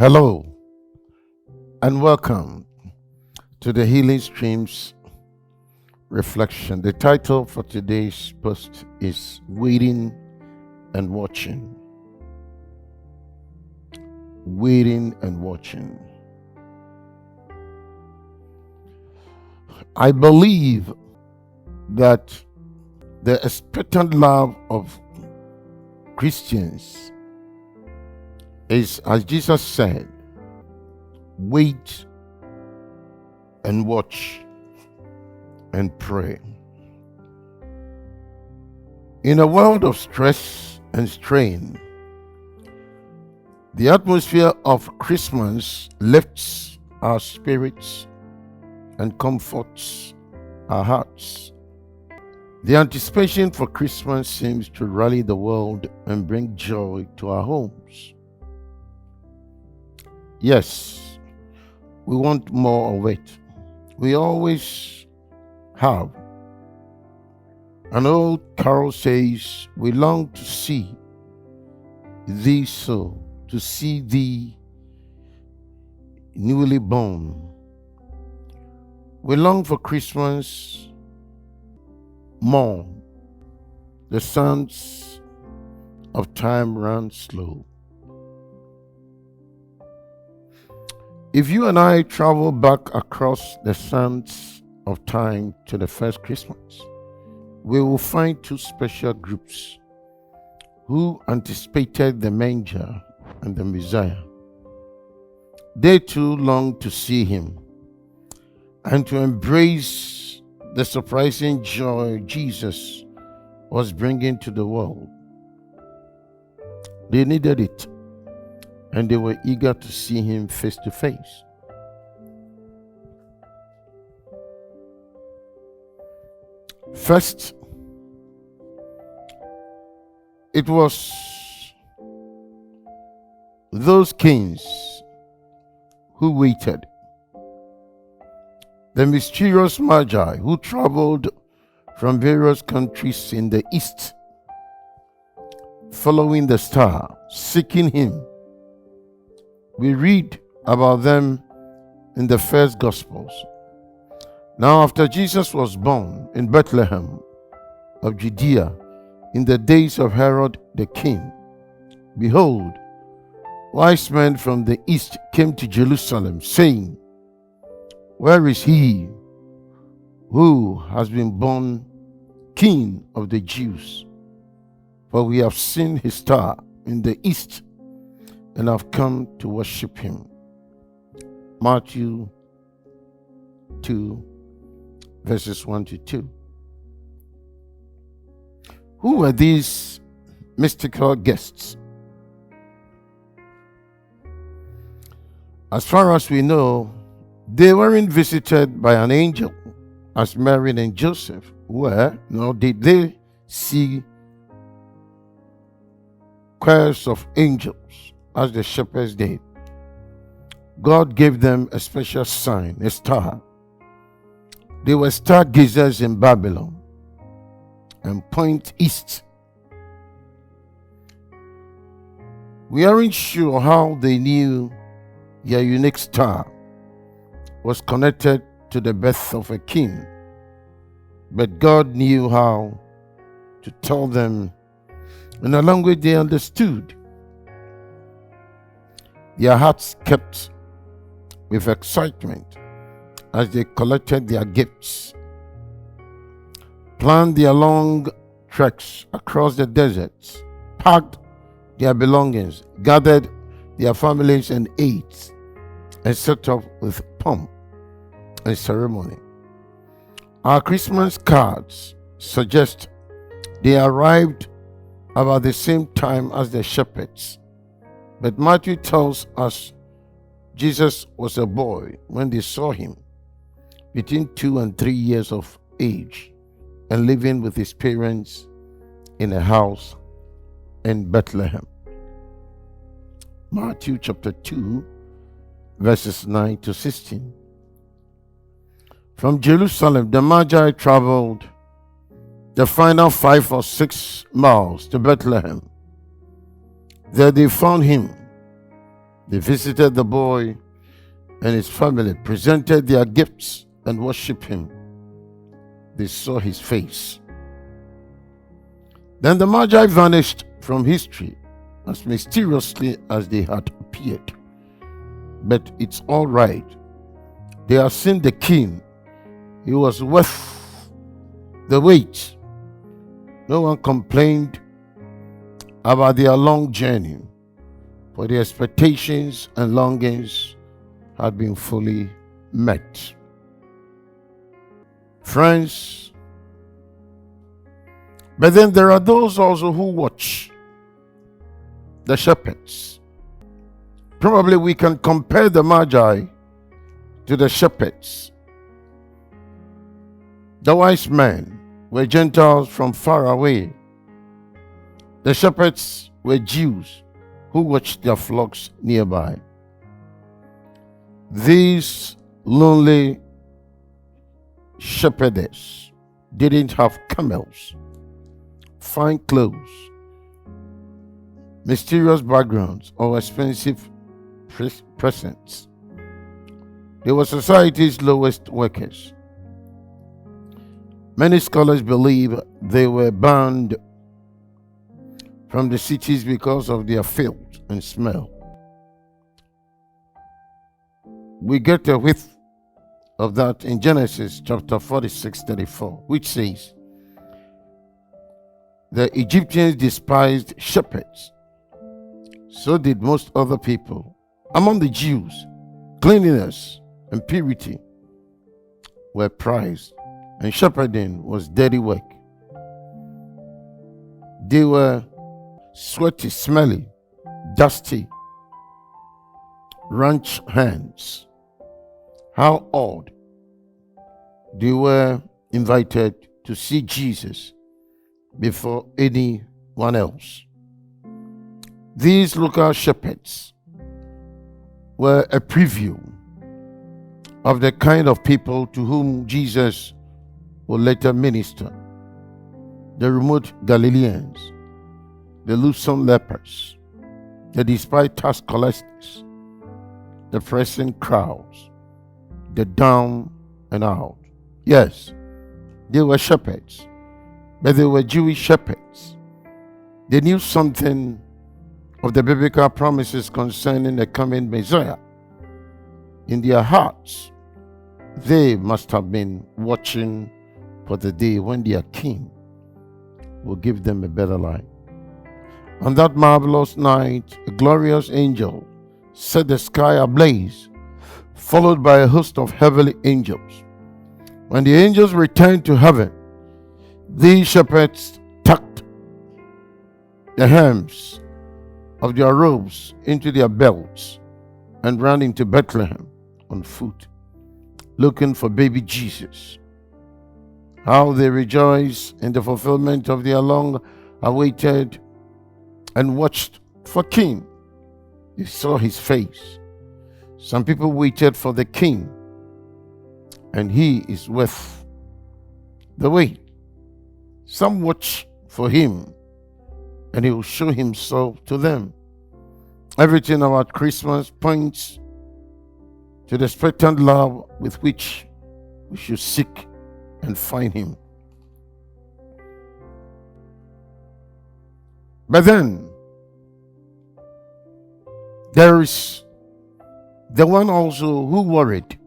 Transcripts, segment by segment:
Hello and welcome to the Healing Streams Reflection. The title for today's post is Waiting and Watching. Waiting and Watching. I believe that the expectant love of Christians is, as Jesus said, wait and watch and pray. In a world of stress and strain, the atmosphere of Christmas lifts our spirits and comforts our hearts. The anticipation for Christmas seems to rally the world and bring joy to our homes. Yes, we want more of it. We always have. An old carol says, we long to see thee so, to see thee newly born. We long for Christmas more. The sands of time run slow. If you and I travel back across the sands of time to the first Christmas, we will find two special groups who anticipated the manger and the Messiah. They too longed to see him and to embrace the surprising joy Jesus was bringing to the world. They needed it, and they were eager to see him face to face. First, it was those kings who waited. The mysterious Magi who traveled from various countries in the east, following the star, seeking him. We read about them in the first Gospels. Now, after Jesus was born in Bethlehem of Judea in the days of Herod the king, behold, wise men from the east came to Jerusalem, saying, where is he who has been born King of the Jews? For we have seen his star in the east and have come to worship him. Matthew 2, verses 1 to 2. Who were these mystical guests? As far as we know, they weren't visited by an angel as Mary and Joseph were, nor did they see choirs of angels as the shepherds did. God gave them a special sign, a star. They were stargazers in Babylon and point east. We aren't sure how they knew their unique star was connected to the birth of a king, but God knew how to tell them in a language they understood. Their hearts kept with excitement as they collected their gifts, planned their long treks across the deserts, packed their belongings, gathered their families and ate, and set off with pomp and ceremony. Our Christmas cards suggest they arrived about the same time as the shepherds, but Matthew tells us Jesus was a boy when they saw him, between 2 and 3 years of age, and living with his parents in a house in Bethlehem. Matthew chapter 2, verses 9 to 16. From Jerusalem, the Magi traveled the final 5 or 6 miles to Bethlehem. There they found him, They visited the boy and his family, presented their gifts, and worshiped him. They saw his face. Then the Magi vanished from history as mysteriously as they had appeared. But it's all right. They have seen the king. He was worth the wait. No one complained about their long journey, for the expectations and longings had been fully met. Friends, but then there are those also who watch, the shepherds. Probably we can compare the Magi to the shepherds. The wise men were Gentiles from far away. The shepherds were Jews who watched their flocks nearby. These lonely shepherdess didn't have camels, fine clothes, mysterious backgrounds, or expensive presents. They were society's lowest workers. Many scholars believe they were banned from the cities because of their filth and smell. We get a whiff of that in Genesis chapter 46:34, which says, the Egyptians despised shepherds. So did most other people. Among the Jews, cleanliness and purity were prized, and shepherding was dirty work. They were sweaty, smelly, dusty, ranch hands. How odd. They were invited to see Jesus before anyone else. These local shepherds were a preview of the kind of people to whom Jesus would later minister. The remote Galileans, the loosened lepers, the despised tax collectors, the pressing crowds, the down and out. Yes, they were shepherds, but they were Jewish shepherds. They knew something of the biblical promises concerning the coming Messiah. In their hearts, they must have been watching for the day when their king will give them a better life. On that marvelous night, a glorious angel set the sky ablaze, followed by a host of heavenly angels. When the angels returned to heaven, these shepherds tucked the hems of their robes into their belts and ran into Bethlehem on foot, looking for baby Jesus. How they rejoiced in the fulfillment of their long-awaited and watched for King. They saw his face. Some people waited for the King, and he is worth the wait. Some watch for him, and he will show himself to them. Everything about Christmas points to the expectant love with which we should seek and find him. But then, there is the one also who worried.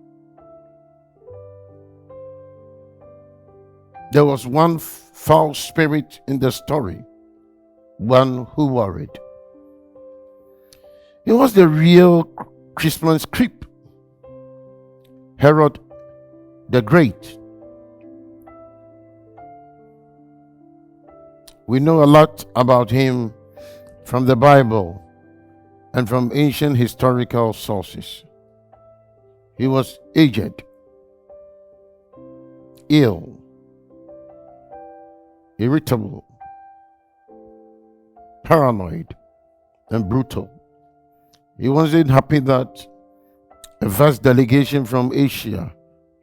There was one foul spirit in the story, one who worried. It was the real Christmas creep, Herod the Great. We know a lot about him from the Bible and from ancient historical sources. He was aged, ill, irritable, paranoid, and brutal. He wasn't happy that a vast delegation from Asia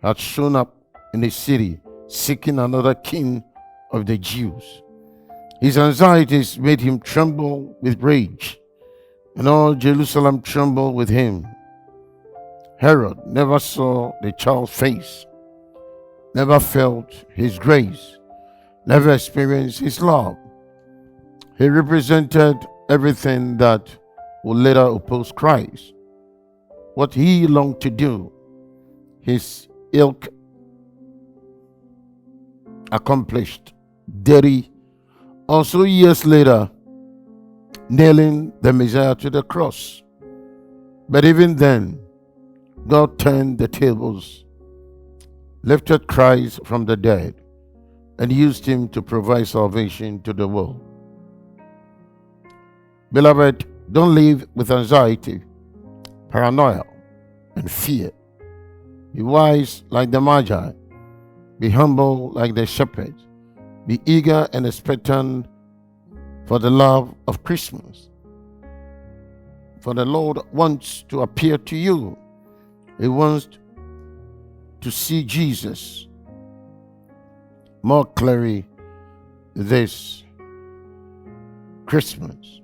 had shown up in the city seeking another king of the Jews. His anxieties made him tremble with rage and all Jerusalem trembled with him. Herod never saw the child's face, never felt his grace, never experienced his love. He represented everything that would later oppose Christ. What he longed to do, his ilk accomplished. Daily, also years later, nailing the Messiah to the cross. But even then, God turned the tables, lifted Christ from the dead, and used him to provide salvation to the world. Beloved, don't live with anxiety, paranoia, and fear. Be wise like the Magi. Be humble like the shepherds. Be eager and expectant for the love of Christmas. For the Lord wants to appear to you. He wants to see Jesus more clearly this Christmas.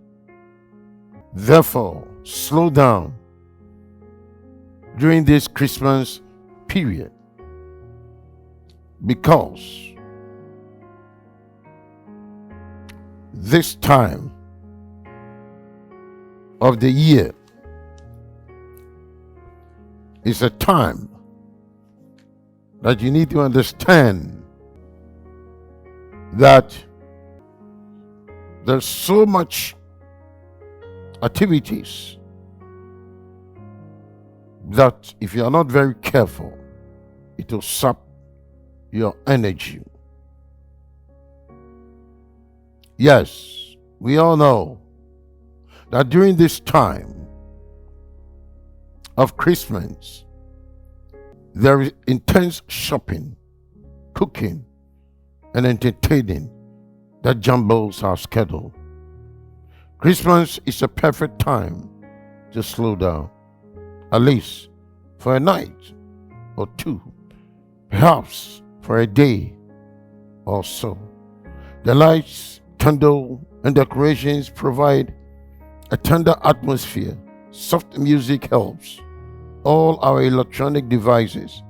Therefore, slow down during this Christmas period, because this time of the year is a time that you need to understand that there's so much activities that if you are not very careful, it will sap your energy. Yes, we all know that during this time of Christmas, there is intense shopping, cooking, and entertaining that jumbles our schedule. Christmas is a perfect time to slow down, at least for a night or two, perhaps for a day or so. The lights, candle, and decorations provide a tender atmosphere. Soft music helps. All our electronic devices,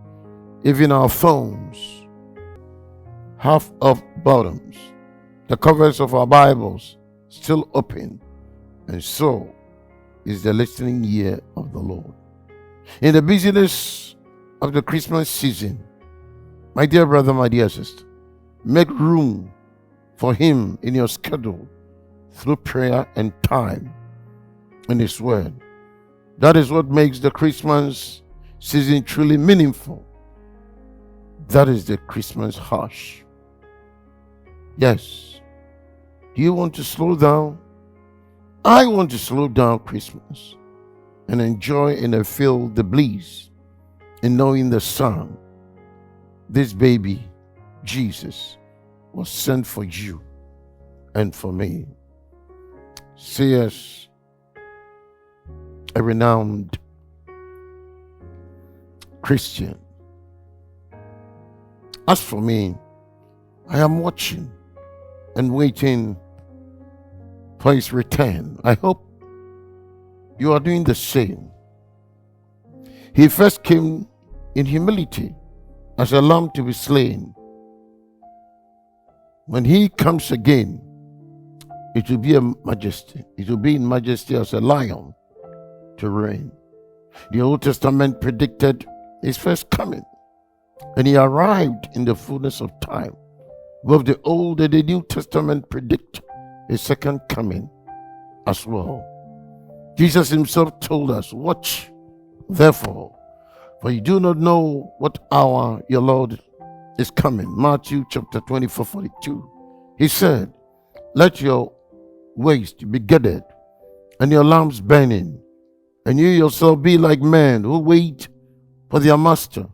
even our phones, half of bottoms, the covers of our Bibles still open, and so is the listening ear of the Lord. In the busyness of the Christmas season, my dear brother, my dear sister, make room for him in your schedule through prayer and time in his word. That is what makes the Christmas season truly meaningful. That is the Christmas hush. Yes. Do you want to slow down? I want to slow down Christmas and enjoy and feel the bliss in knowing the Son, this baby, Jesus, was sent for you and for me. C.S., a renowned Christian. As for me, I am watching and waiting for his return. I hope you are doing the same. He first came in humility as a lamb to be slain. When he comes again, it will be a majesty. It will be in majesty as a lion to reign. The Old Testament predicted his first coming, and he arrived in the fullness of time. Both the Old and the New Testament predict his second coming as well. Jesus himself told us, watch therefore, for you do not know what hour your Lord is coming. Matthew chapter 24:42. He said, let your waist be girded and your lamps burning, and you yourself be like men who wait for their master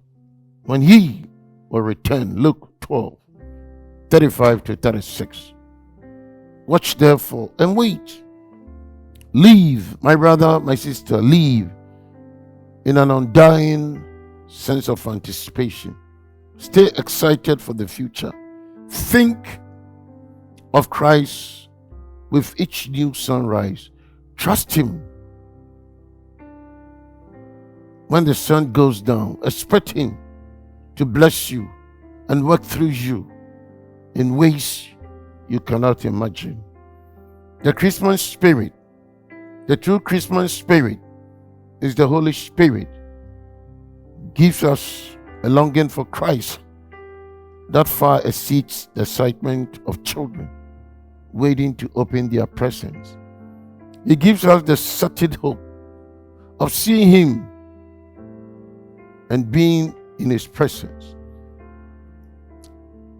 when he will return. Luke 12:35-36. Watch therefore and wait. Live, my brother, my sister, live in an undying sense of anticipation. Stay excited for the future. Think of Christ with each new sunrise. Trust him when the sun goes down, expect Him to bless you and work through you in ways you cannot imagine. The Christmas spirit, the true Christmas spirit, is the Holy Spirit. Gives us a longing for Christ that far exceeds the excitement of children waiting to open their presents. He gives us the certain hope of seeing Him and being in His presence.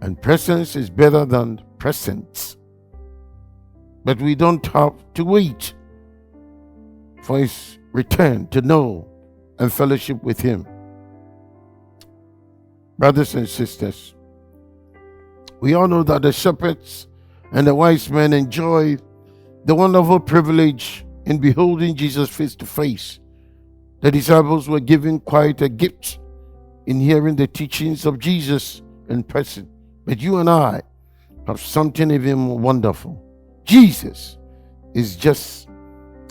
And presence is better than presents. But we don't have to wait for His return to know and fellowship with Him. Brothers and sisters, we all know that the shepherds and the wise men enjoy the wonderful privilege in beholding Jesus face to face. The disciples were given quite a gift in hearing the teachings of Jesus in person. But you and I have something even more wonderful. Jesus is just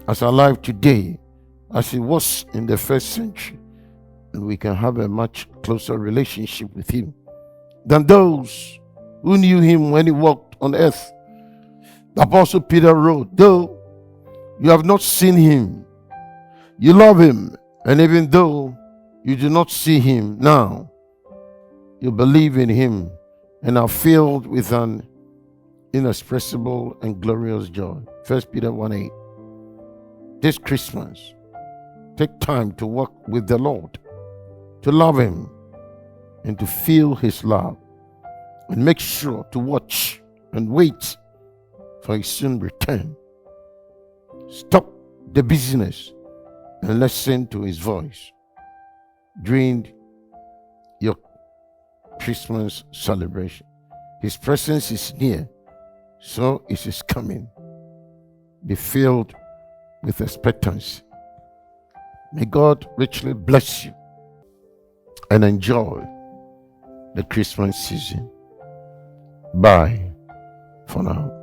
as alive today as He was in the first century, and we can have a much closer relationship with Him than those who knew Him when He walked on earth. The Apostle Peter wrote, though you have not seen Him, you love Him, and even though you do not see Him now, you believe in Him and are filled with an inexpressible and glorious joy. 1 Peter 1:8. This Christmas, take time to walk with the Lord, to love Him, and to feel His love. And make sure to watch and wait for His soon return. Stop the busyness and listen to His voice during your Christmas celebration. His presence is near, so is His coming. Be filled with expectancy. May God richly bless you and enjoy the Christmas season. Bye for now.